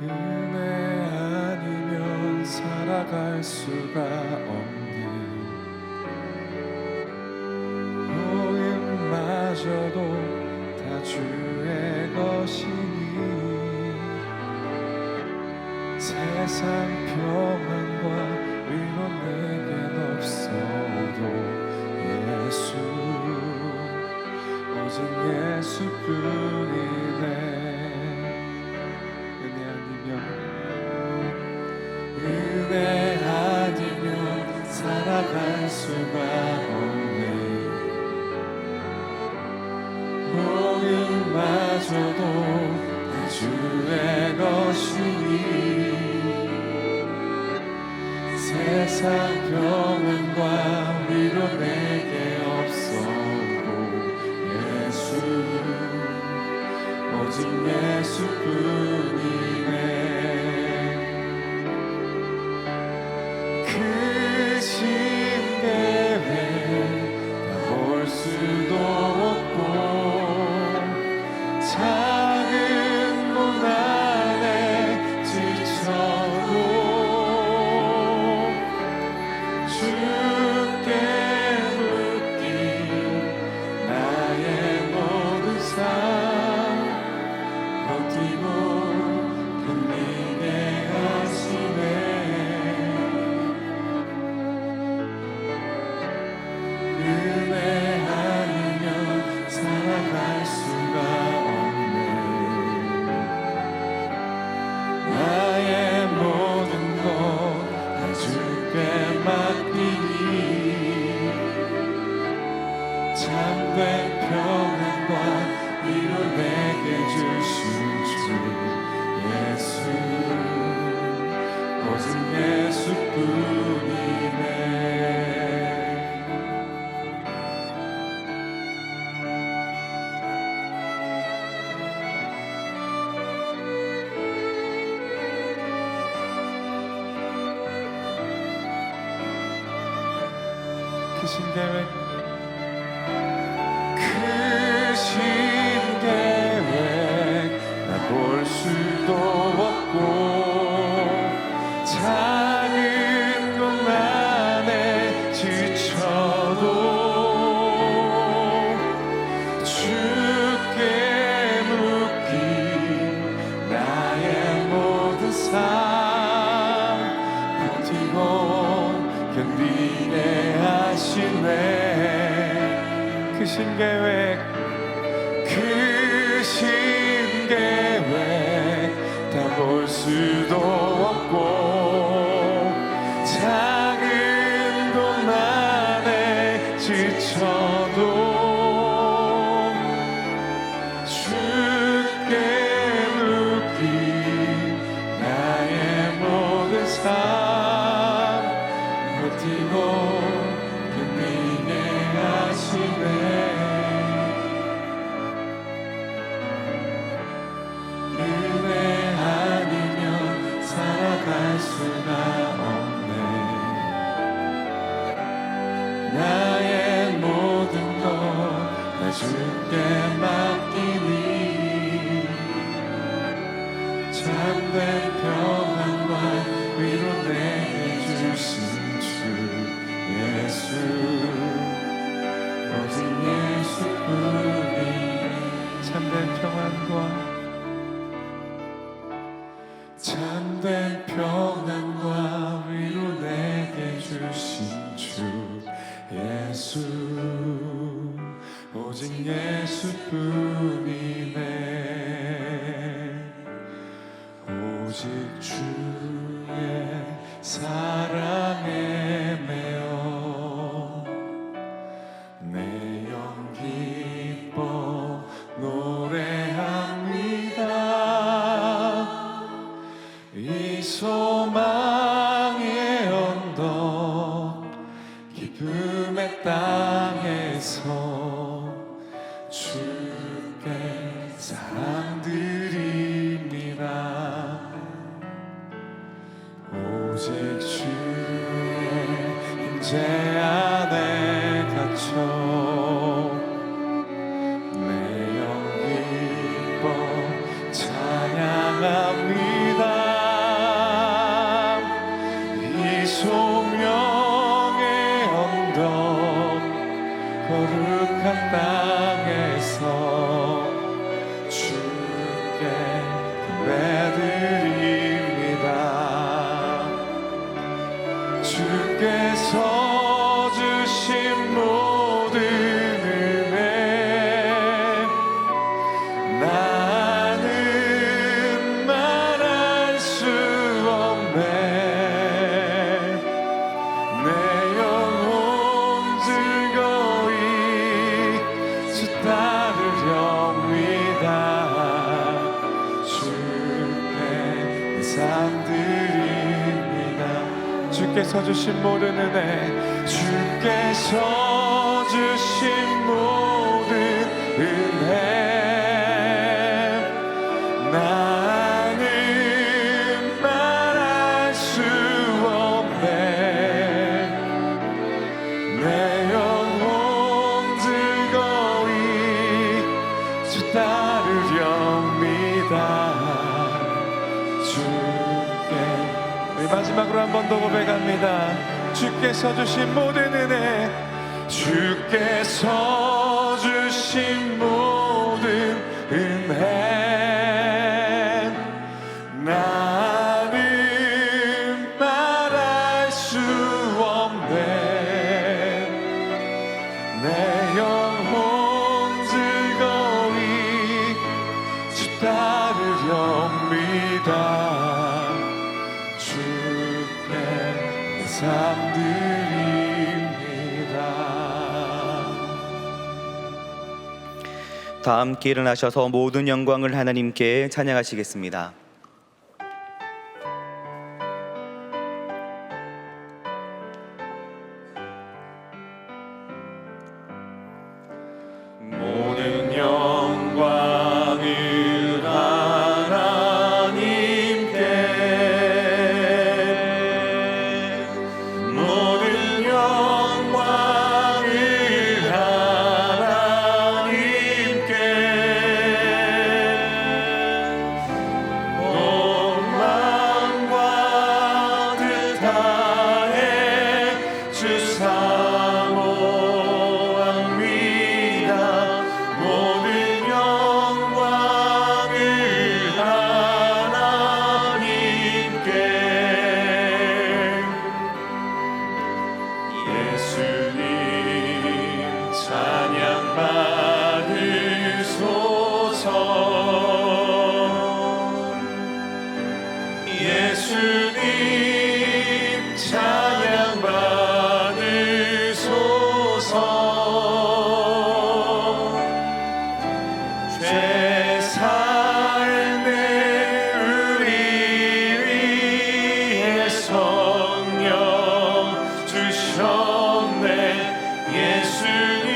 은혜 아니면 살아갈 수가 없는 복음마저도 다 주의 것이니 세상 평안과 위로 내겐 없어도 예수 오직 예수뿐이네. 은혜 아니면 살아갈 수가 없네. 복음마저도 다 주의 것이니 세상 평안과 위로 내게 없어도 예수 오직 예수뿐이네. 크신 계획 다 볼 수도 없고 작은 고난에 지쳐도 주께 묶인 나의 모든 삶 버티고 견디게 하시네. 은혜 아니면 살아갈 수가 없네. 나의 모든 것 다 주께 맡기니 참된 평안과 위로 내게 주신 주 예수 오직 예수뿐이네. 크신 계획 나 볼 수도 없고 작은 고난에 지쳐도 주께 묶인 나의 모든 삶 버티고 견디게 하시네. 크신 계획 다 볼 수도 없고 작은 고난에 지쳐도 주께 묶인 나의 모든 삶 버티고 견디게 하시네. 은혜 아니면 살아갈 수가 없네. 나의 모든 것 다 주께 맡기니 참된 평안과 위로 내게 주신 주 예수 오직 예수뿐이 참된 평안과 위로 내게 주신 주 예수 오직 예수뿐이네. 오직 주의 사랑에 매여 내 영 기뻐 노래합니다. 이 소망의 언덕 기쁨의 땅에서 주께 사랑 드립니다. 오직 주의 임재 안에 갇혀 내 영 기뻐 찬양합니다. 예배드립니다. 주께서 주신 모든 은혜 나는 말할 수 없네. 내 영혼 즐거이 주 따르렵니다. 주께 내 삶 드립니다. 주께서 주신 모든 은혜, 주께서 주신 모든 은혜 나는 말할 수 없네. 내 영혼 즐거이 주 따르렵니다. 주께 우리 마지막으로 한 번 더 고백합니다. 주께서 주신 모든 은혜, 주께서 주신 모든 은혜 나는 말할 수 없네. 내 영혼 즐거이 주 따르렵니다. 주께 내 삶 드립니다. 다 함께 일어나셔서 모든 영광을 하나님께 찬양하시겠습니다. 모든 영광을 하나님께, 모든 영광을 하나님께, 온 마음과 뜻 다해 주 사모합니다. 모든 영광을 하나님께. 예수님 찬양 받으소서. 예수님 찬양 받으소서. 죄 사했네 우리 위해 성령 주셨네. 예수님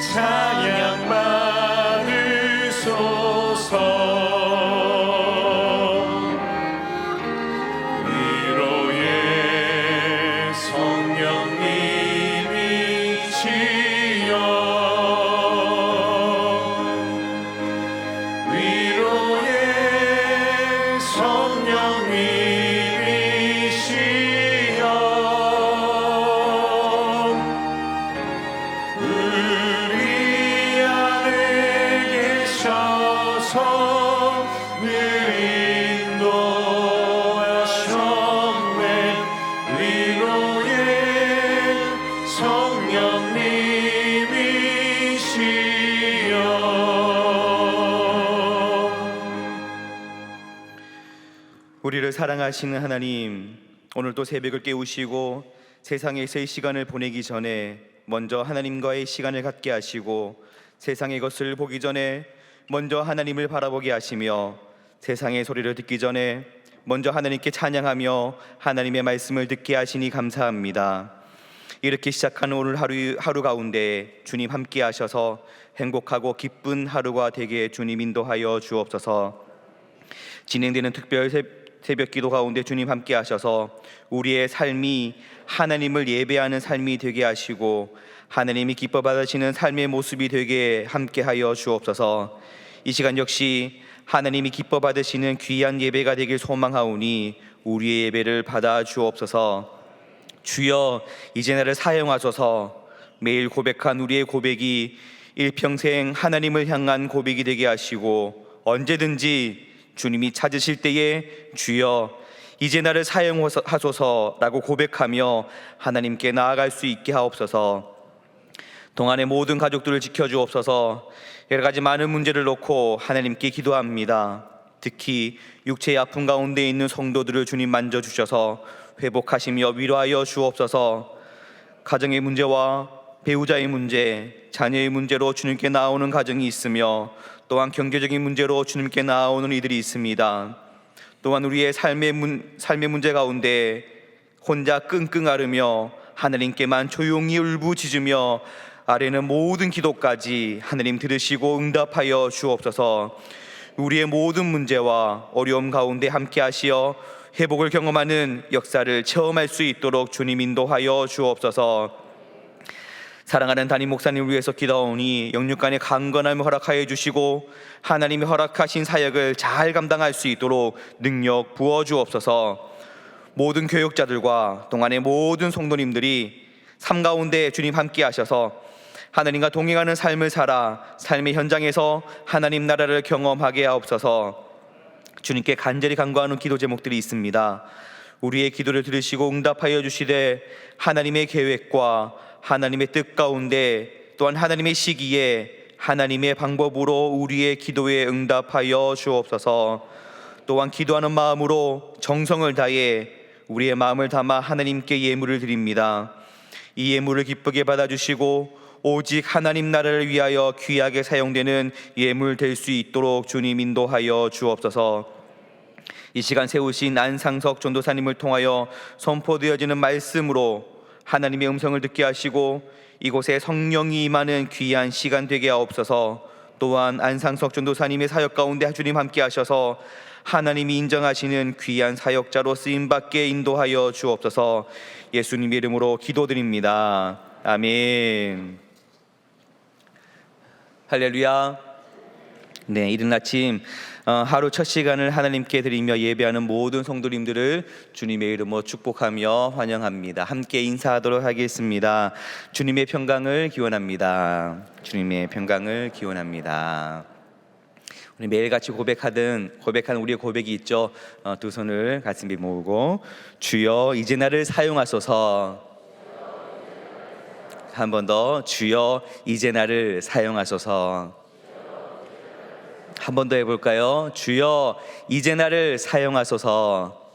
찬양 받으소서. 위로의 성령님이시여, 위로의 성령님이시여, 우리 안에 계셔서 늘 인도하셨네. 위로의 성령님이시여. 우리를 사랑하시는 하나님, 오늘도 새벽을 깨우시고 세상에서의 시간을 보내기 전에 먼저 하나님과의 시간을 갖게 하시고, 세상의 것을 보기 전에 먼저 하나님을 바라보게 하시며, 세상의 소리를 듣기 전에 먼저 하나님께 찬양하며 하나님의 말씀을 듣게 하시니 감사합니다. 이렇게 시작하는 오늘 하루 가운데 주님 함께 하셔서 행복하고 기쁜 하루가 되게 주님 인도하여 주옵소서. 진행되는 특별 새벽 기도 가운데 주님 함께 하셔서 우리의 삶이 하나님을 예배하는 삶이 되게 하시고 하나님이 기뻐 받으시는 삶의 모습이 되게 함께하여 주옵소서. 이 시간 역시 하나님이 기뻐 받으시는 귀한 예배가 되길 소망하오니 우리의 예배를 받아 주옵소서. 주여, 이제 나를 사용하소서. 매일 고백한 우리의 고백이 일평생 하나님을 향한 고백이 되게 하시고 언제든지 주님이 찾으실 때에 주여 이제 나를 사용하소서라고 고백하며 하나님께 나아갈 수 있게 하옵소서. 동안의 모든 가족들을 지켜주옵소서. 여러 가지 많은 문제를 놓고 하나님께 기도합니다. 특히 육체의 아픔 가운데 있는 성도들을 주님 만져주셔서 회복하시며 위로하여 주옵소서. 가정의 문제와 배우자의 문제, 자녀의 문제로 주님께 나오는 가정이 있으며 또한 경제적인 문제로 주님께 나오는 이들이 있습니다. 또한 우리의 삶의 문제 가운데 혼자 끙끙 앓으며 하나님께만 조용히 울부짖으며 아래는 모든 기도까지 하나님 들으시고 응답하여 주옵소서. 우리의 모든 문제와 어려움 가운데 함께 하시어 회복을 경험하는 역사를 체험할 수 있도록 주님 인도하여 주옵소서. 사랑하는 담임 목사님을 위해서 기도하오니 영육간의 강건함을 허락하여 주시고 하나님이 허락하신 사역을 잘 감당할 수 있도록 능력 부어 주옵소서. 모든 교육자들과 동안의 모든 성도님들이 삶 가운데 주님 함께 하셔서 하나님과 동행하는 삶을 살아 삶의 현장에서 하나님 나라를 경험하게 하옵소서. 주님께 간절히 간구하는 기도 제목들이 있습니다. 우리의 기도를 들으시고 응답하여 주시되 하나님의 계획과 하나님의 뜻 가운데 또한 하나님의 시기에 하나님의 방법으로 우리의 기도에 응답하여 주옵소서. 또한 기도하는 마음으로 정성을 다해 우리의 마음을 담아 하나님께 예물을 드립니다. 이 예물을 기쁘게 받아주시고 오직 하나님 나라를 위하여 귀하게 사용되는 예물 될 수 있도록 주님 인도하여 주옵소서. 이 시간 세우신 안상석 전도사님을 통하여 선포되어지는 말씀으로 하나님의 음성을 듣게 하시고 이곳에 성령이 임하는 귀한 시간 되게 하옵소서. 또한 안상석 전도사님의 사역 가운데 주님 함께 하셔서 하나님이 인정하시는 귀한 사역자로 쓰임받게 인도하여 주옵소서. 예수님 이름으로 기도드립니다. 아멘. 할렐루야. 네, 이른 아침 하루 첫 시간을 하나님께 드리며 예배하는 모든 성도님들을 주님의 이름으로 축복하며 환영합니다. 함께 인사하도록 하겠습니다. 주님의 평강을 기원합니다. 주님의 평강을 기원합니다. 우리 매일같이 고백하는 우리의 고백이 있죠. 두 손을 가슴에 모으고 주여 이제 나를 사용하소서. 한 번 더 주여 이제 나를 사용하소서. 한 번 더 해볼까요? 주여 이제 나를 사용하소서.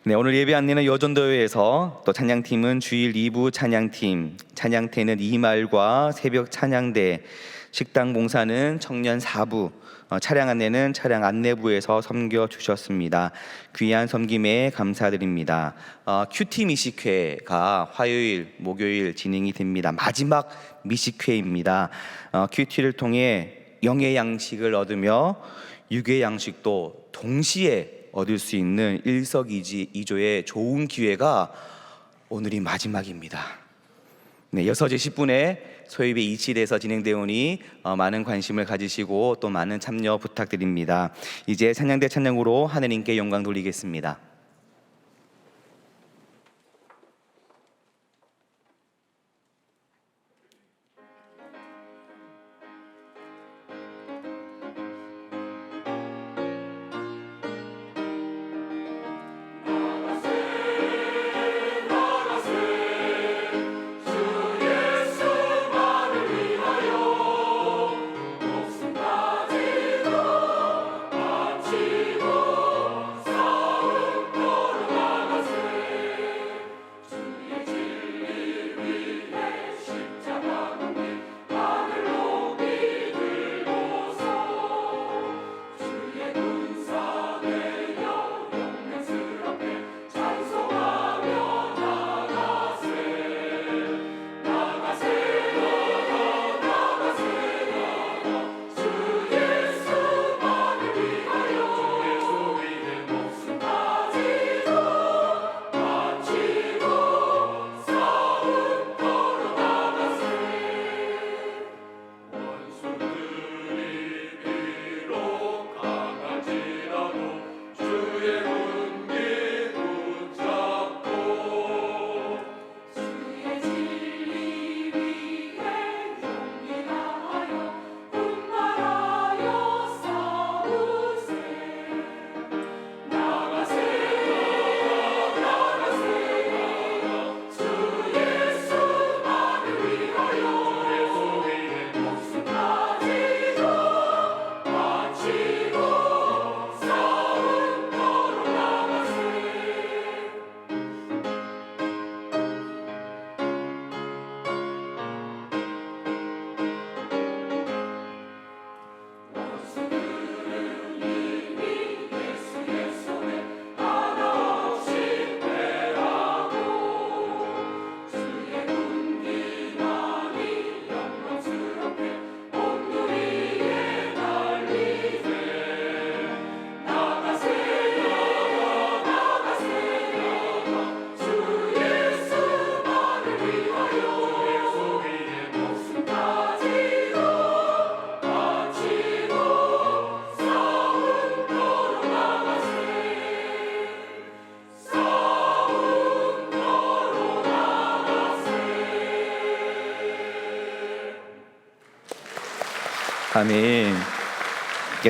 네, 오늘 예배 안내는 여전도회에서 또 찬양팀은 주일 2부 찬양팀, 찬양대는 이말과 새벽 찬양대, 식당 봉사는 청년 4부, 차량 안내는 차량 안내부에서 섬겨주셨습니다. 귀한 섬김에 감사드립니다. 큐티 미식회가 화요일, 목요일 진행이 됩니다. 마지막 미식회입니다. 큐티를 통해 영의 양식을 얻으며 육의 양식도 동시에 얻을 수 있는 일석이조의 좋은 기회가 오늘이 마지막입니다. 네, 6시 10분에 소예배 27에서 진행되오니 많은 관심을 가지시고 또 많은 참여 부탁드립니다. 이제 찬양대 찬양으로 하느님께 영광 돌리겠습니다. 아멘.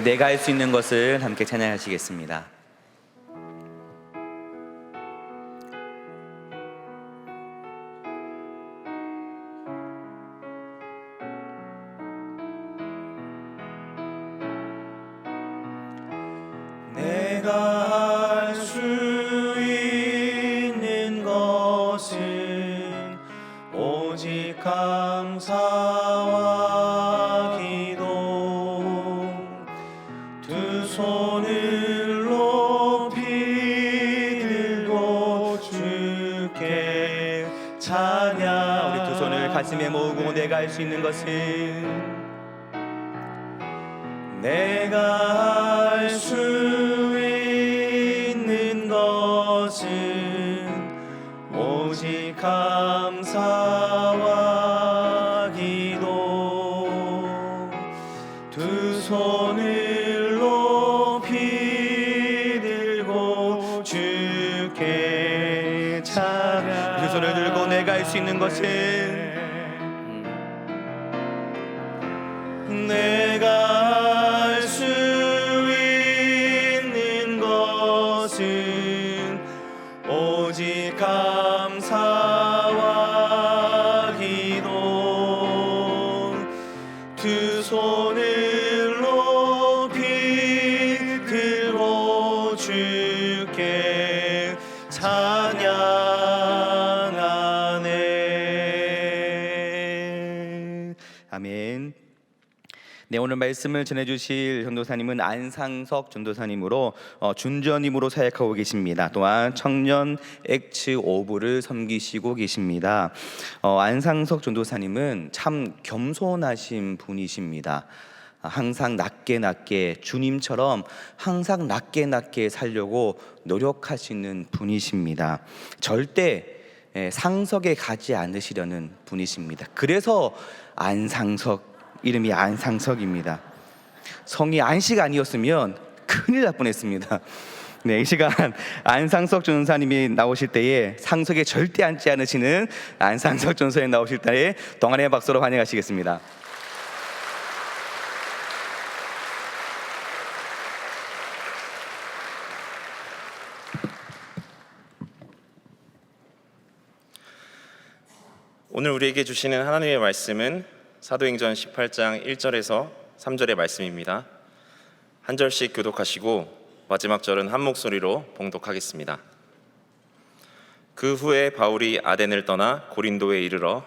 내가 할 수 있는 것을 함께 찬양하시겠습니다. 내가 할 수 있는 것은 오직 감사와 기도, 두 손을 높이 들고 주께 찬양. 우리 두 손을 가슴에 모으고 내가 할 수 있는 것은, 내가 할 수 있는 것은 오직 감사와 기도, 두 손을 높이 들고 주께 찬양. 두 손을 들고 내가 할 수 있는 것은, 내가 할 수 있는 것은 오직 감사와 기도, 두 손을 높이 들고 주께 찬양하네. 아멘. 네, 오늘 말씀을 전해주실 전도사님은 안상석 전도사님으로 준전임으로 사역하고 계십니다. 또한 청년 액츠 오브를 섬기시고 계십니다. 안상석 전도사님은 참 겸손하신 분이십니다. 항상 낮게 주님처럼 항상 낮게 살려고 노력하시는 분이십니다. 절대 상석에 가지 않으시려는 분이십니다. 그래서 안상석, 이름이 안상석입니다. 성이 안씨가 아니었으면 큰일 날 뻔했습니다. 네, 이 시간 안상석 전도사님이 나오실 때에 상석에 절대 앉지 않으시는 안상석 전도사님 나오실 때에 동안의 박수로 환영하시겠습니다. 오늘 우리에게 주시는 하나님의 말씀은 사도행전 18장 1절에서 3절의 말씀입니다. 한 절씩 교독하시고 마지막 절은 한 목소리로 봉독하겠습니다. 그 후에 바울이 아덴을 떠나 고린도에 이르러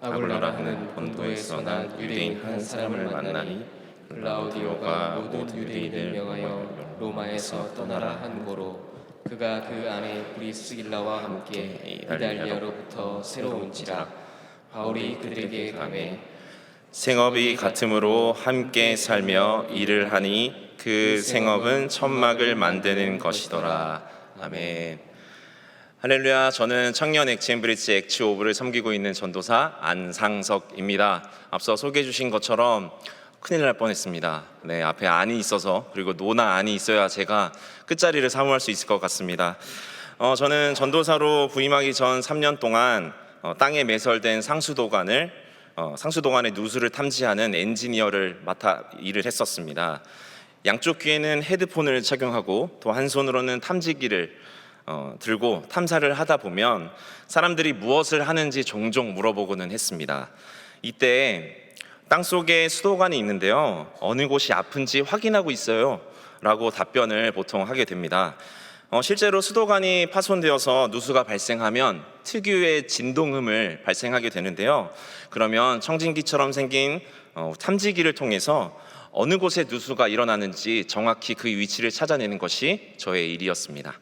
아굴라라 하는 본도에서 난 유대인 한 사람을 만나니 글라우디오가 모든 유대인을 명하여 로마에서 떠나라 한 고로 그가 그 안에 브리스길라와 함께 이달리아로부터 새로 온지라. 바울이 그들에게 가매 생업이 같으므로 함께 살며 일을 하니 그 생업은 천막을 만드는 것이더라. 아멘. 할렐루야. 저는 청년 엑치앤브릿지 액츠 오브를 섬기고 있는 전도사 안상석입니다. 앞서 소개해 주신 것처럼 큰일 날 뻔했습니다. 네, 앞에 안이 있어서, 그리고 노나 안이 있어야 제가 끝자리를 사모할 수 있을 것 같습니다. 저는 전도사로 부임하기 전 3년 동안 땅에 매설된 상수도관의 누수를 탐지하는 엔지니어를 맡아 일을 했었습니다. 양쪽 귀에는 헤드폰을 착용하고 또 한 손으로는 탐지기를 들고 탐사를 하다 보면 사람들이 무엇을 하는지 종종 물어보고는 했습니다. 이때 땅속에 수도관이 있는데요, 어느 곳이 아픈지 확인하고 있어요 라고 답변을 보통 하게 됩니다. 실제로 수도관이 파손되어서 누수가 발생하면 특유의 진동음을 발생하게 되는데요, 그러면 청진기처럼 생긴 탐지기를 통해서 어느 곳에 누수가 일어나는지 정확히 그 위치를 찾아내는 것이 저의 일이었습니다.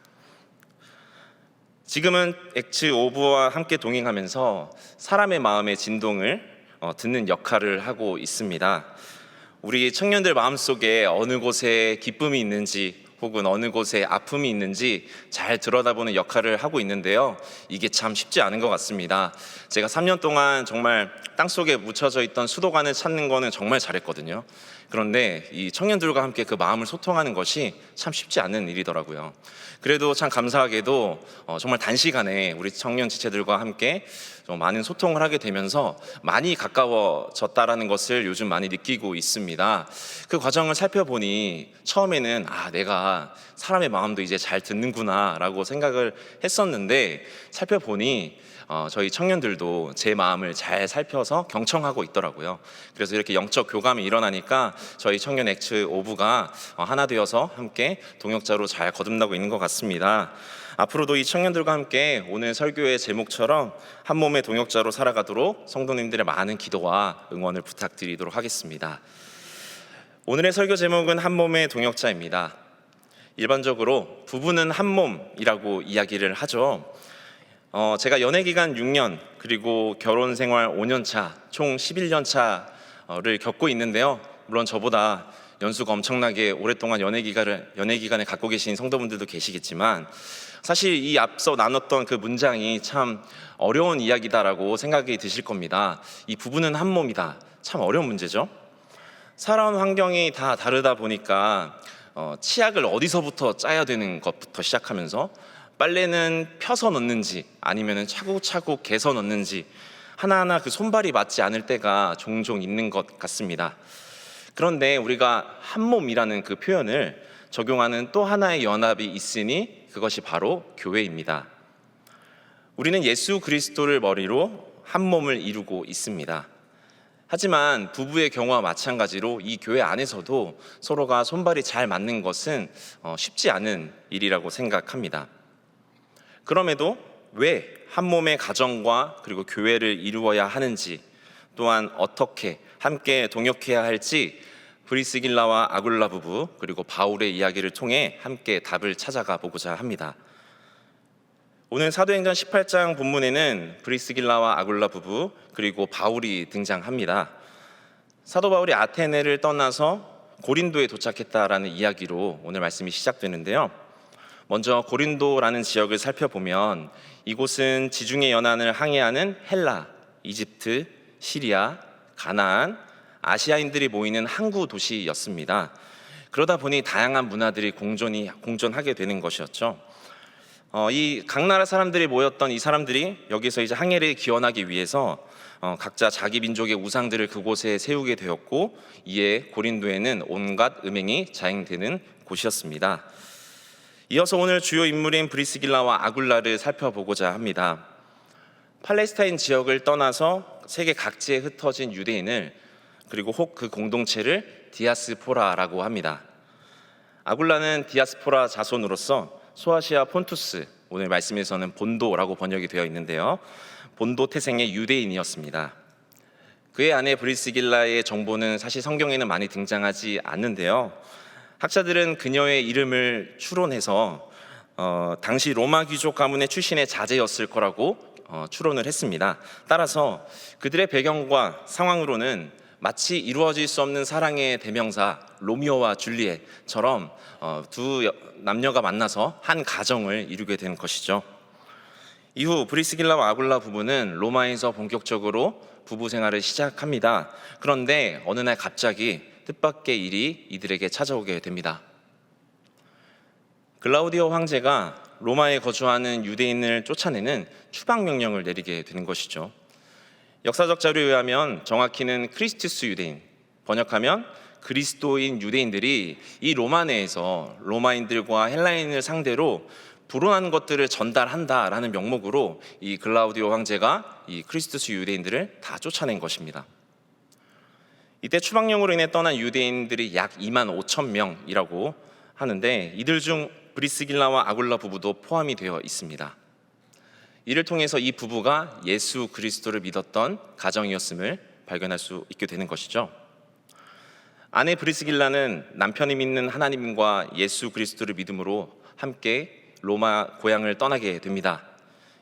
지금은 액츠 오브와 함께 동행하면서 사람의 마음의 진동을 듣는 역할을 하고 있습니다. 우리 청년들 마음속에 어느 곳에 기쁨이 있는지 혹은 어느 곳에 아픔이 있는지 잘 들여다보는 역할을 하고 있는데요. 이게 참 쉽지 않은 것 같습니다. 제가 3년 동안 정말 땅속에 묻혀져 있던 수도관을 찾는 거는 정말 잘했거든요. 그런데 이 청년들과 함께 그 마음을 소통하는 것이 참 쉽지 않은 일이더라고요. 그래도 참 감사하게도 정말 단시간에 우리 청년 지체들과 함께 좀 많은 소통을 하게 되면서 많이 가까워졌다라는 것을 요즘 많이 느끼고 있습니다. 그 과정을 살펴보니 처음에는 내가 사람의 마음도 이제 잘 듣는구나 라고 생각을 했었는데, 살펴보니 저희 청년들도 제 마음을 잘 살펴서 경청하고 있더라고요. 그래서 이렇게 영적 교감이 일어나니까 저희 청년 엑츠 오부가 하나 되어서 함께 동역자로 잘 거듭나고 있는 것 같습니다. 앞으로도 이 청년들과 함께 오늘 설교의 제목처럼 한 몸의 동역자로 살아가도록 성도님들의 많은 기도와 응원을 부탁드리도록 하겠습니다. 오늘의 설교 제목은 한 몸의 동역자입니다. 일반적으로 부부는 한 몸이라고 이야기를 하죠. 제가 연애기간 6년 그리고 결혼생활 5년 차, 총 11년 차를 겪고 있는데요. 물론 저보다 연수가 엄청나게 오랫동안 연애기간을 갖고 계신 성도분들도 계시겠지만, 사실 이 앞서 나눴던 그 문장이 참 어려운 이야기다라고 생각이 드실 겁니다. 이 부부는 한 몸이다. 참 어려운 문제죠. 살아온 환경이 다 다르다 보니까 치약을 어디서부터 짜야 되는 것부터 시작하면서 빨래는 펴서 넣는지 아니면 차곡차곡 개서 넣는지 하나하나 그 손발이 맞지 않을 때가 종종 있는 것 같습니다. 그런데 우리가 한 몸이라는 그 표현을 적용하는 또 하나의 연합이 있으니 그것이 바로 교회입니다. 우리는 예수 그리스도를 머리로 한 몸을 이루고 있습니다. 하지만 부부의 경우와 마찬가지로 이 교회 안에서도 서로가 손발이 잘 맞는 것은 쉽지 않은 일이라고 생각합니다. 그럼에도 왜 한 몸의 가정과 그리고 교회를 이루어야 하는지, 또한 어떻게 함께 동역해야 할지 브리스길라와 아굴라 부부 그리고 바울의 이야기를 통해 함께 답을 찾아가 보고자 합니다. 오늘 사도행전 18장 본문에는 브리스길라와 아굴라 부부 그리고 바울이 등장합니다. 사도 바울이 아테네를 떠나서 고린도에 도착했다라는 이야기로 오늘 말씀이 시작되는데요. 먼저 고린도라는 지역을 살펴보면 이곳은 지중해 연안을 항해하는 헬라, 이집트, 시리아, 가나안, 아시아인들이 모이는 항구 도시였습니다. 그러다 보니 다양한 문화들이 공존하게 되는 것이었죠. 이 각 나라 사람들이 모였던 이 사람들이 여기서 이제 항해를 기원하기 위해서 각자 자기 민족의 우상들을 그곳에 세우게 되었고, 이에 고린도에는 온갖 음행이 자행되는 곳이었습니다. 이어서 오늘 주요 인물인 브리스길라와 아굴라를 살펴보고자 합니다. 팔레스타인 지역을 떠나서 세계 각지에 흩어진 유대인을, 그리고 혹 그 공동체를 디아스포라라고 합니다. 아굴라는 디아스포라 자손으로서 소아시아 폰투스, 오늘 말씀에서는 본도라고 번역이 되어 있는데요, 본도 태생의 유대인이었습니다. 그의 아내 브리스길라의 정보는 사실 성경에는 많이 등장하지 않는데요, 학자들은 그녀의 이름을 추론해서 당시 로마 귀족 가문의 출신의 자제였을 거라고 추론을 했습니다. 따라서 그들의 배경과 상황으로는 마치 이루어질 수 없는 사랑의 대명사 로미오와 줄리엣처럼 두 남녀가 만나서 한 가정을 이루게 된 것이죠. 이후 브리스길라와 아굴라 부부는 로마에서 본격적으로 부부 생활을 시작합니다. 그런데 어느 날 갑자기 뜻밖의 일이 이들에게 찾아오게 됩니다. 글라우디오 황제가 로마에 거주하는 유대인을 쫓아내는 추방 명령을 내리게 되는 것이죠. 역사적 자료에 의하면 정확히는 크리스투스 유대인, 번역하면 그리스도인 유대인들이 이 로마 내에서 로마인들과 헬라인을 상대로 불온한 것들을 전달한다라는 명목으로 이 글라우디오 황제가 이 크리스투스 유대인들을 다 쫓아낸 것입니다. 이때 추방령으로 인해 떠난 유대인들이 약 2만 5천 명이라고 하는데, 이들 중 브리스길라와 아굴라 부부도 포함이 되어 있습니다. 이를 통해서 이 부부가 예수 그리스도를 믿었던 가정이었음을 발견할 수 있게 되는 것이죠. 아내 브리스길라는 남편이 믿는 하나님과 예수 그리스도를 믿음으로 함께 로마 고향을 떠나게 됩니다.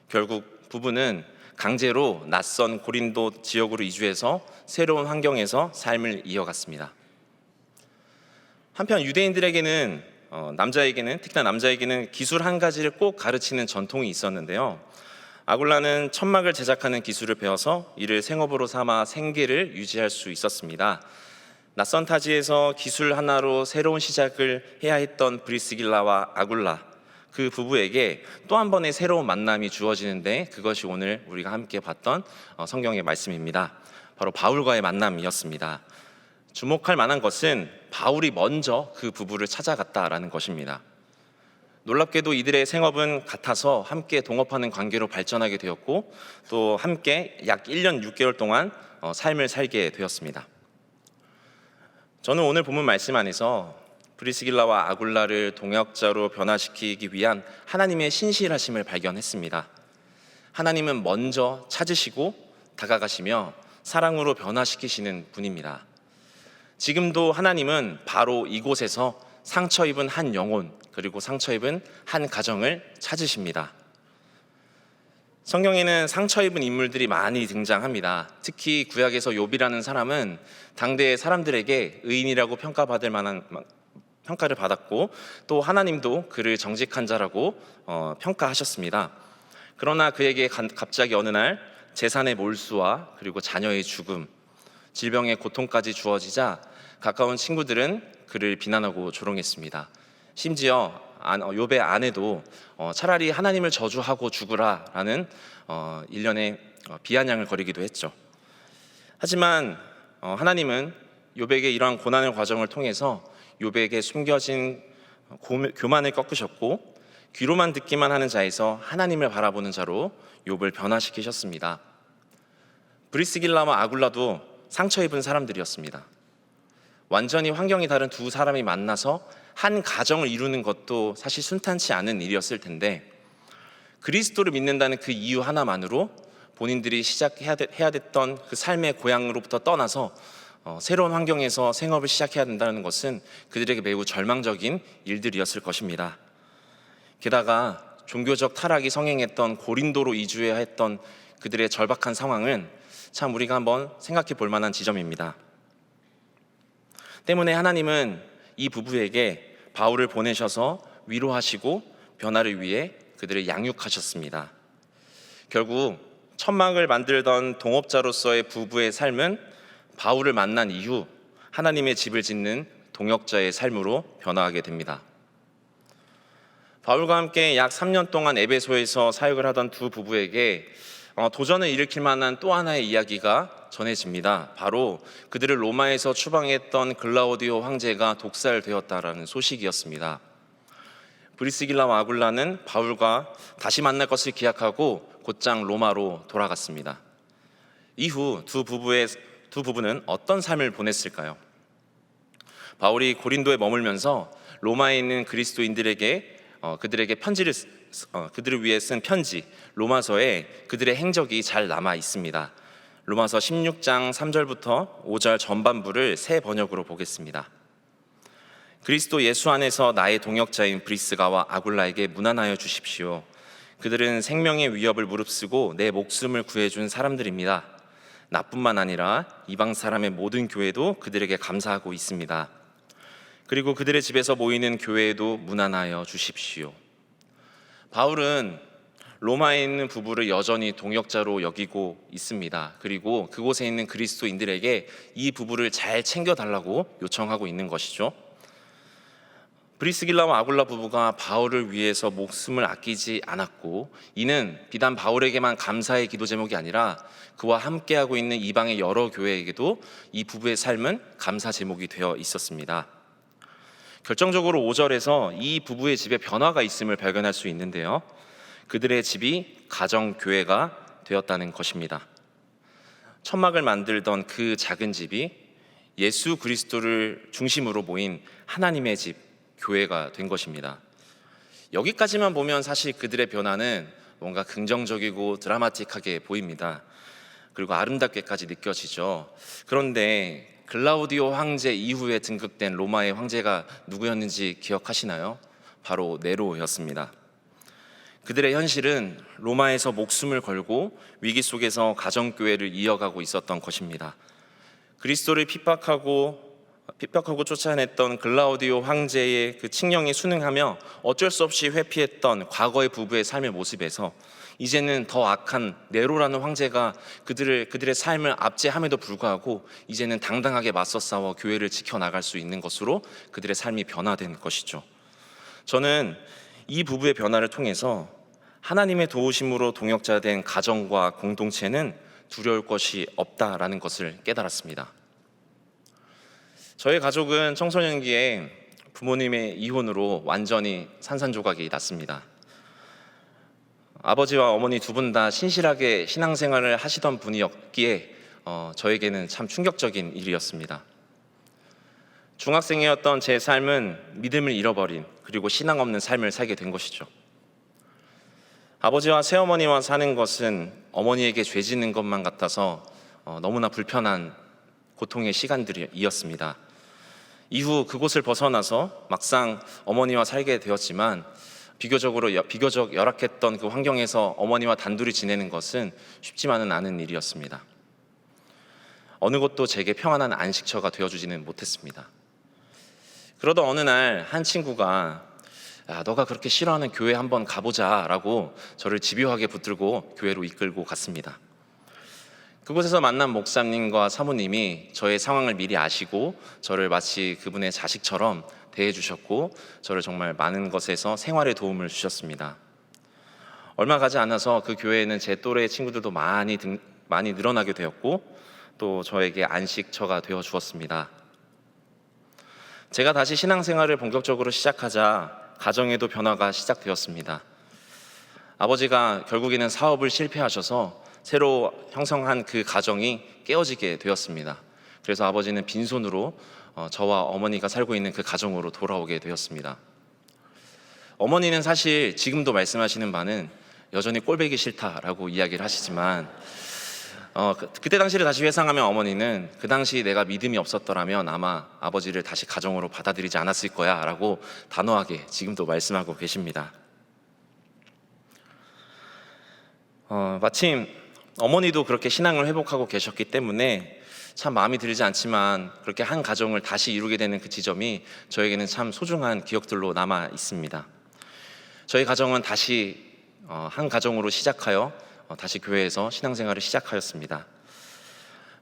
결국 부부는 강제로 낯선 고린도 지역으로 이주해서 새로운 환경에서 삶을 이어갔습니다. 한편 유대인들에게는 특히나 남자에게는 기술 한 가지를 꼭 가르치는 전통이 있었는데요. 아굴라는 천막을 제작하는 기술을 배워서 이를 생업으로 삼아 생계를 유지할 수 있었습니다. 낯선 타지에서 기술 하나로 새로운 시작을 해야 했던 브리스길라와 아굴라, 그 부부에게 또 한 번의 새로운 만남이 주어지는데, 그것이 오늘 우리가 함께 봤던 성경의 말씀입니다. 바로 바울과의 만남이었습니다. 주목할 만한 것은 바울이 먼저 그 부부를 찾아갔다라는 것입니다. 놀랍게도 이들의 생업은 같아서 함께 동업하는 관계로 발전하게 되었고, 또 함께 약 1년 6개월 동안 삶을 살게 되었습니다. 저는 오늘 본문 말씀 안에서 브리스길라와 아굴라를 동역자로 변화시키기 위한 하나님의 신실하심을 발견했습니다. 하나님은 먼저 찾으시고 다가가시며 사랑으로 변화시키시는 분입니다. 지금도 하나님은 바로 이곳에서 상처 입은 한 영혼, 그리고 상처 입은 한 가정을 찾으십니다. 성경에는 상처 입은 인물들이 많이 등장합니다. 특히 구약에서 욥이라는 사람은 당대의 사람들에게 의인이라고 평가받을 만한 평가를 받았고, 또 하나님도 그를 정직한 자라고 평가하셨습니다. 그러나 그에게 갑자기 어느 날 재산의 몰수와 그리고 자녀의 죽음, 질병의 고통까지 주어지자 가까운 친구들은 그를 비난하고 조롱했습니다. 심지어 욥의 아내도 차라리 하나님을 저주하고 죽으라라는 일련의 비아냥을 거리기도 했죠. 하지만 하나님은 욥에게 이러한 고난의 과정을 통해서 욥에게 숨겨진 교만을 꺾으셨고, 귀로만 듣기만 하는 자에서 하나님을 바라보는 자로 욥을 변화시키셨습니다. 브리스길라와 아굴라도 상처 입은 사람들이었습니다. 완전히 환경이 다른 두 사람이 만나서 한 가정을 이루는 것도 사실 순탄치 않은 일이었을 텐데, 그리스도를 믿는다는 그 이유 하나만으로 본인들이 시작해야 됐던 그 삶의 고향으로부터 떠나서 새로운 환경에서 생업을 시작해야 된다는 것은 그들에게 매우 절망적인 일들이었을 것입니다. 게다가 종교적 타락이 성행했던 고린도로 이주해야 했던 그들의 절박한 상황은 참 우리가 한번 생각해 볼 만한 지점입니다. 때문에 하나님은 이 부부에게 바울을 보내셔서 위로하시고 변화를 위해 그들을 양육하셨습니다. 결국 천막을 만들던 동업자로서의 부부의 삶은 바울을 만난 이후 하나님의 집을 짓는 동역자의 삶으로 변화하게 됩니다. 바울과 함께 약 3년 동안 에베소에서 사역을 하던 두 부부에게 도전을 일으킬 만한 또 하나의 이야기가 전해집니다. 바로 그들을 로마에서 추방했던 글라우디오 황제가 독살되었다라는 소식이었습니다. 브리스길라와 아굴라는 바울과 다시 만날 것을 기약하고 곧장 로마로 돌아갔습니다. 이후 두 부부는 어떤 삶을 보냈을까요? 바울이 고린도에 머물면서 로마에 있는 그리스도인들에게 그들을 위해 쓴 편지 로마서에 그들의 행적이 잘 남아 있습니다. 로마서 16장 3절부터 5절 전반부를 새 번역으로 보겠습니다. 그리스도 예수 안에서 나의 동역자인 브리스가와 아굴라에게 문안하여 주십시오. 그들은 생명의 위협을 무릅쓰고 내 목숨을 구해준 사람들입니다. 나뿐만 아니라 이방 사람의 모든 교회도 그들에게 감사하고 있습니다. 그리고 그들의 집에서 모이는 교회에도 문안하여 주십시오. 바울은 로마에 있는 부부를 여전히 동역자로 여기고 있습니다. 그리고 그곳에 있는 그리스도인들에게 이 부부를 잘 챙겨달라고 요청하고 있는 것이죠. 브리스길라와 아굴라 부부가 바울을 위해서 목숨을 아끼지 않았고, 이는 비단 바울에게만 감사의 기도 제목이 아니라 그와 함께하고 있는 이방의 여러 교회에게도 이 부부의 삶은 감사 제목이 되어 있었습니다. 결정적으로 5절에서 이 부부의 집에 변화가 있음을 발견할 수 있는데요, 그들의 집이 가정교회가 되었다는 것입니다. 천막을 만들던 그 작은 집이 예수 그리스도를 중심으로 모인 하나님의 집, 교회가 된 것입니다. 여기까지만 보면 사실 그들의 변화는 뭔가 긍정적이고 드라마틱하게 보입니다. 그리고 아름답게까지 느껴지죠. 그런데 글라우디오 황제 이후에 등극된 로마의 황제가 누구였는지 기억하시나요? 바로 네로였습니다. 그들의 현실은 로마에서 목숨을 걸고 위기 속에서 가정교회를 이어가고 있었던 것입니다. 그리스도를 핍박하고 핍박하고 쫓아냈던 글라우디오 황제의 그 칙령에 순응하며 어쩔 수 없이 회피했던 과거의 부부의 삶의 모습에서 이제는 더 악한 네로라는 황제가 그들의 삶을 압제함에도 불구하고 이제는 당당하게 맞서 싸워 교회를 지켜나갈 수 있는 것으로 그들의 삶이 변화된 것이죠. 저는 이 부부의 변화를 통해서 하나님의 도우심으로 동역자된 가정과 공동체는 두려울 것이 없다라는 것을 깨달았습니다. 저희 가족은 청소년기에 부모님의 이혼으로 완전히 산산조각이 났습니다. 아버지와 어머니 두 분 다 신실하게 신앙생활을 하시던 분이었기에 저에게는 참 충격적인 일이었습니다. 중학생이었던 제 삶은 믿음을 잃어버린 그리고 신앙 없는 삶을 살게 된 것이죠. 아버지와 새어머니와 사는 것은 어머니에게 죄 짓는 것만 같아서 너무나 불편한 고통의 시간들이었습니다. 이후 그곳을 벗어나서 막상 어머니와 살게 되었지만 비교적 열악했던 그 환경에서 어머니와 단둘이 지내는 것은 쉽지만은 않은 일이었습니다. 어느 곳도 제게 평안한 안식처가 되어주지는 못했습니다. 그러던 어느 날 한 친구가 야, 너가 그렇게 싫어하는 교회 한번 가보자 라고 저를 집요하게 붙들고 교회로 이끌고 갔습니다. 그곳에서 만난 목사님과 사모님이 저의 상황을 미리 아시고 저를 마치 그분의 자식처럼 대해주셨고 저를 정말 많은 것에서 생활에 도움을 주셨습니다. 얼마 가지 않아서 그 교회에는 제 또래 친구들도 많이 늘어나게 되었고 또 저에게 안식처가 되어 주었습니다. 제가 다시 신앙생활을 본격적으로 시작하자 가정에도 변화가 시작되었습니다. 아버지가 결국에는 사업을 실패하셔서 새로 형성한 그 가정이 깨어지게 되었습니다. 그래서 아버지는 빈손으로 저와 어머니가 살고 있는 그 가정으로 돌아오게 되었습니다. 어머니는 사실 지금도 말씀하시는 바는 여전히 꼴보기 싫다라고 이야기를 하시지만 그때 당시를 다시 회상하면 어머니는 그 당시 내가 믿음이 없었더라면 아마 아버지를 다시 가정으로 받아들이지 않았을 거야 라고 단호하게 지금도 말씀하고 계십니다. 마침 어머니도 그렇게 신앙을 회복하고 계셨기 때문에 참 마음이 들지 않지만 그렇게 한 가정을 다시 이루게 되는 그 지점이 저에게는 참 소중한 기억들로 남아 있습니다. 저희 가정은 다시 한 가정으로 시작하여 다시 교회에서 신앙생활을 시작하였습니다.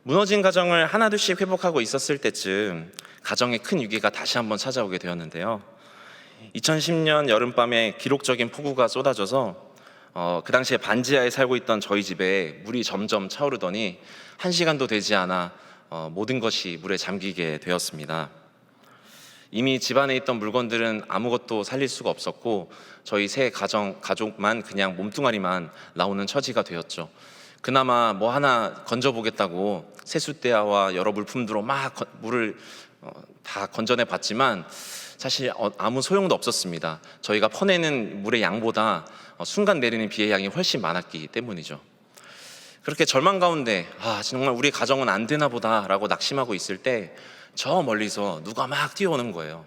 무너진 가정을 하나둘씩 회복하고 있었을 때쯤 가정에 큰 위기가 다시 한번 찾아오게 되었는데요. 2010년 여름밤에 기록적인 폭우가 쏟아져서 그 당시에 반지하에 살고 있던 저희 집에 물이 점점 차오르더니 1시간도 되지 않아 모든 것이 물에 잠기게 되었습니다. 이미 집안에 있던 물건들은 아무것도 살릴 수가 없었고 저희 세 가족만 그냥 몸뚱아리만 나오는 처지가 되었죠. 그나마 뭐 하나 건져보겠다고 세숫대야와 여러 물품들로 막 물을 다 건져내 봤지만 사실 아무 소용도 없었습니다. 저희가 퍼내는 물의 양보다 순간 내리는 비의 양이 훨씬 많았기 때문이죠. 그렇게 절망 가운데 정말 우리 가정은 안 되나 보다라고 낙심하고 있을 때 저 멀리서 누가 막 뛰어오는 거예요.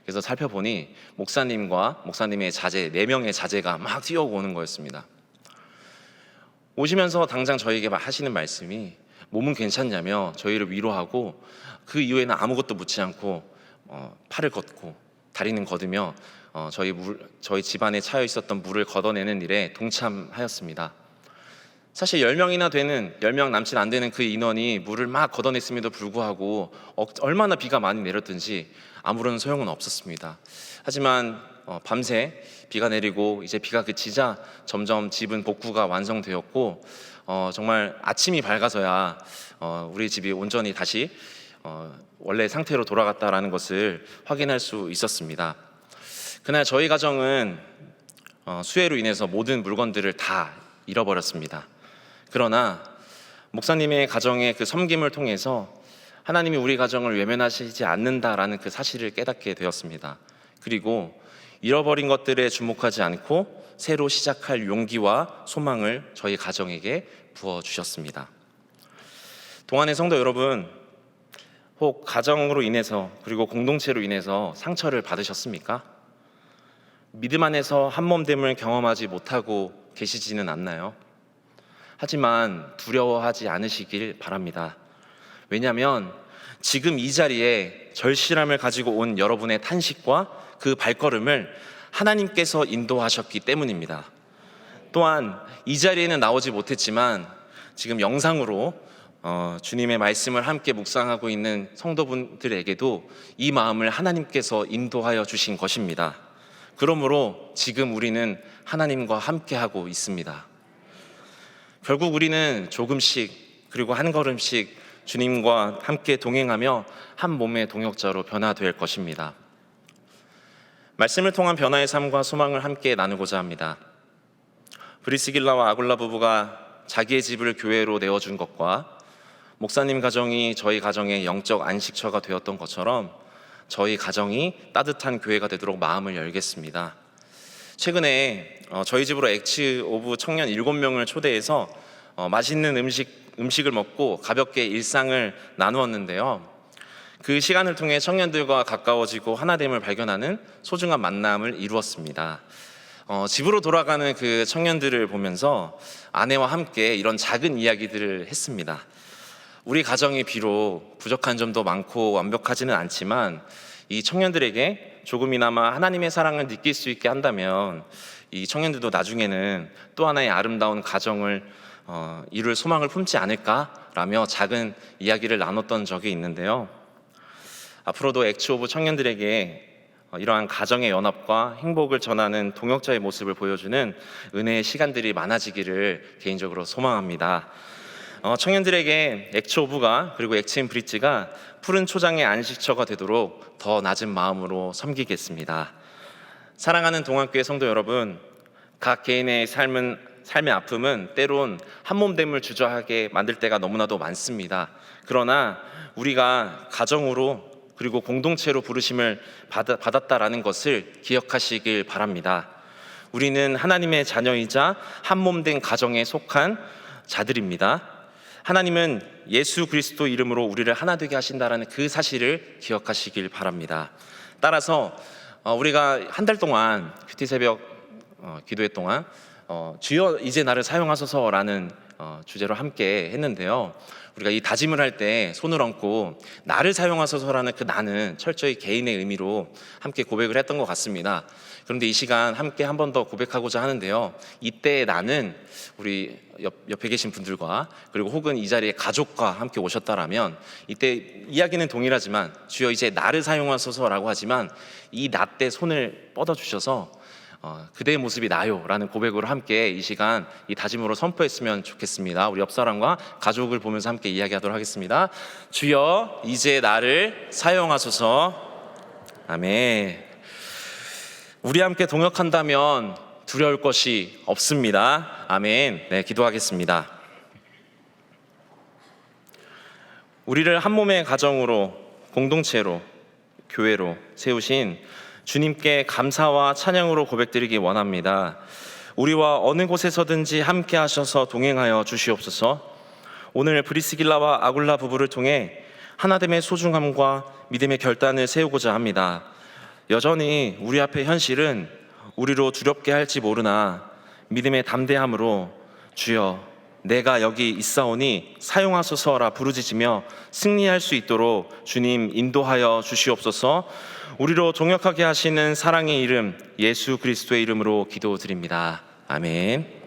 그래서 살펴보니 목사님과 목사님의 자제 4명의 자제가 막 뛰어오는 거였습니다. 오시면서 당장 저희에게 하시는 말씀이 몸은 괜찮냐며 저희를 위로하고 그 이후에는 아무것도 묻지 않고 팔을 걷고 다리는 걷으며 저희 집안에 차여 있었던 물을 걷어내는 일에 동참하였습니다. 사실 10명 남짓 안 되는 그 인원이 물을 막 걷어냈음에도 불구하고 얼마나 비가 많이 내렸든지 아무런 소용은 없었습니다. 하지만 밤새 비가 내리고 이제 비가 그치자 점점 집은 복구가 완성되었고 정말 아침이 밝아서야 우리 집이 온전히 다시 원래 상태로 돌아갔다라는 것을 확인할 수 있었습니다. 그날 저희 가정은 수해로 인해서 모든 물건들을 다 잃어버렸습니다. 그러나 목사님의 가정의 그 섬김을 통해서 하나님이 우리 가정을 외면하시지 않는다라는 그 사실을 깨닫게 되었습니다. 그리고 잃어버린 것들에 주목하지 않고 새로 시작할 용기와 소망을 저희 가정에게 부어주셨습니다. 동안의 성도 여러분, 혹 가정으로 인해서 그리고 공동체로 인해서 상처를 받으셨습니까? 믿음 안에서 한몸됨을 경험하지 못하고 계시지는 않나요? 하지만 두려워하지 않으시길 바랍니다. 왜냐하면 지금 이 자리에 절실함을 가지고 온 여러분의 탄식과 그 발걸음을 하나님께서 인도하셨기 때문입니다. 또한 이 자리에는 나오지 못했지만 지금 영상으로 주님의 말씀을 함께 묵상하고 있는 성도분들에게도 이 마음을 하나님께서 인도하여 주신 것입니다. 그러므로 지금 우리는 하나님과 함께하고 있습니다. 결국 우리는 조금씩 그리고 한 걸음씩 주님과 함께 동행하며 한 몸의 동역자로 변화될 것입니다. 말씀을 통한 변화의 삶과 소망을 함께 나누고자 합니다. 브리스길라와 아굴라 부부가 자기의 집을 교회로 내어준 것과 목사님 가정이 저희 가정의 영적 안식처가 되었던 것처럼 저희 가정이 따뜻한 교회가 되도록 마음을 열겠습니다. 최근에 저희 집으로 엑츠 오브 청년 7명을 초대해서 맛있는 음식을 먹고 가볍게 일상을 나누었는데요. 그 시간을 통해 청년들과 가까워지고 하나됨을 발견하는 소중한 만남을 이루었습니다. 집으로 돌아가는 그 청년들을 보면서 아내와 함께 이런 작은 이야기들을 했습니다. 우리 가정이 비록 부족한 점도 많고 완벽하지는 않지만 이 청년들에게 조금이나마 하나님의 사랑을 느낄 수 있게 한다면 이 청년들도 나중에는 또 하나의 아름다운 가정을 이룰 소망을 품지 않을까라며 작은 이야기를 나눴던 적이 있는데요. 앞으로도 엑츠 오브 청년들에게 이러한 가정의 연합과 행복을 전하는 동역자의 모습을 보여주는 은혜의 시간들이 많아지기를 개인적으로 소망합니다. 청년들에게 엑츠 오브가 그리고 엑츠 인 브릿지가 푸른 초장의 안식처가 되도록 더 낮은 마음으로 섬기겠습니다. 사랑하는 동학교의 성도 여러분, 각 개인의 삶의 아픔은 때론 한몸됨을 주저하게 만들 때가 너무나도 많습니다. 그러나 우리가 가정으로 그리고 공동체로 부르심을 받았다라는 것을 기억하시길 바랍니다. 우리는 하나님의 자녀이자 한몸된 가정에 속한 자들입니다. 하나님은 예수 그리스도 이름으로 우리를 하나 되게 하신다라는 그 사실을 기억하시길 바랍니다. 따라서 우리가 한 달 동안 큐티 새벽 기도회 동안 주여 이제 나를 사용하소서라는 주제로 함께 했는데요. 우리가 이 다짐을 할 때 손을 얹고 나를 사용하소서라는 그 나는 철저히 개인의 의미로 함께 고백을 했던 것 같습니다. 그런데 이 시간 함께 한 번 더 고백하고자 하는데요. 이때의 나는 우리 옆에 계신 분들과 그리고 혹은 이 자리에 가족과 함께 오셨다라면 이때 이야기는 동일하지만 주여 이제 나를 사용하소서라고 하지만 이 나 때 손을 뻗어주셔서 그대의 모습이 나요 라는 고백으로 함께 이 시간 이 다짐으로 선포했으면 좋겠습니다. 우리 옆사람과 가족을 보면서 함께 이야기하도록 하겠습니다. 주여 이제 나를 사용하소서. 아멘. 우리 함께 동역한다면 두려울 것이 없습니다. 아멘. 네, 기도하겠습니다. 우리를 한 몸의 가정으로 공동체로 교회로 세우신 주님께 감사와 찬양으로 고백드리기 원합니다. 우리와 어느 곳에서든지 함께 하셔서 동행하여 주시옵소서. 오늘 브리스길라와 아굴라 부부를 통해 하나됨의 소중함과 믿음의 결단을 세우고자 합니다. 여전히 우리 앞의 현실은 우리로 두렵게 할지 모르나 믿음의 담대함으로 주여 내가 여기 있사오니 사용하소서라 부르짖으며 승리할 수 있도록 주님 인도하여 주시옵소서. 우리로 동역하게 하시는 사랑의 이름 예수 그리스도의 이름으로 기도드립니다. 아멘.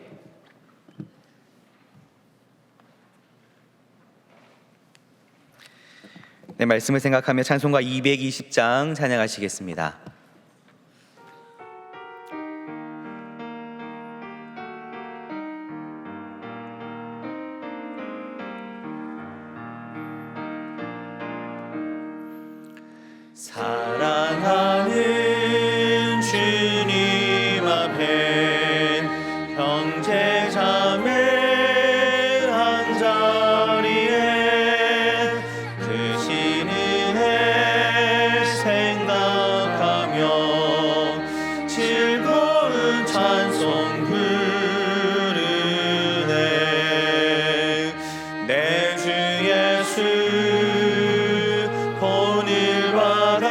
네, 말씀을 생각하며 찬송가 220장 찬양하시겠습니다. 사랑하는 주님 앞에 형제 자매 한자리에 크신 은혜 생각하며 즐거운 찬송 부르네. 내 주 예수 본을 받아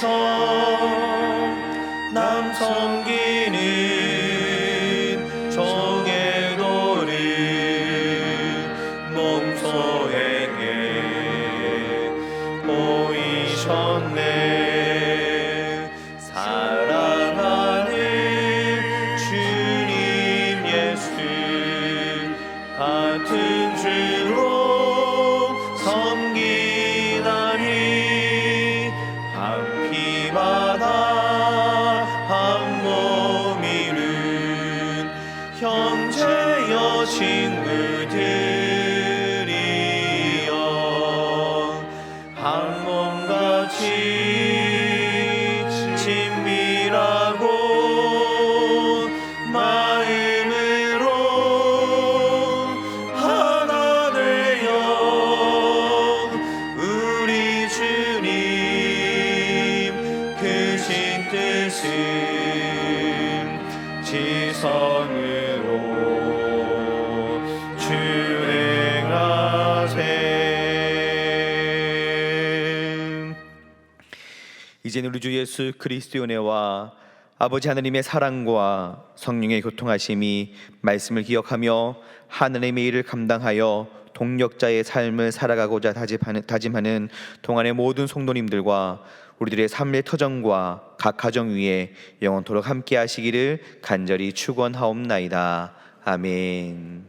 위에서 남 섬기는 정의 도를 몸소에게 보이셨네. 사랑하는 주님 예수, 같은 주로 섬기다니 한 피마다 한 몸이는 형제여 친구들이여 한 몸같이 친밀하고 마음으로 하나 되어 우리 주님 크신 뜻은 지성으로 주행하세. 이제는 우리 주 예수 그리스도의 은혜와 아버지 하나님의 사랑과 성령의 교통하심이 말씀을 기억하며 하나님의 일을 감당하여 동력자의 삶을 살아가고자 다짐하는 동안의 모든 성도님들과 우리들의 삶의 터전과 각 가정 위에 영원토록 함께 하시기를 간절히 축원하옵나이다. 아멘.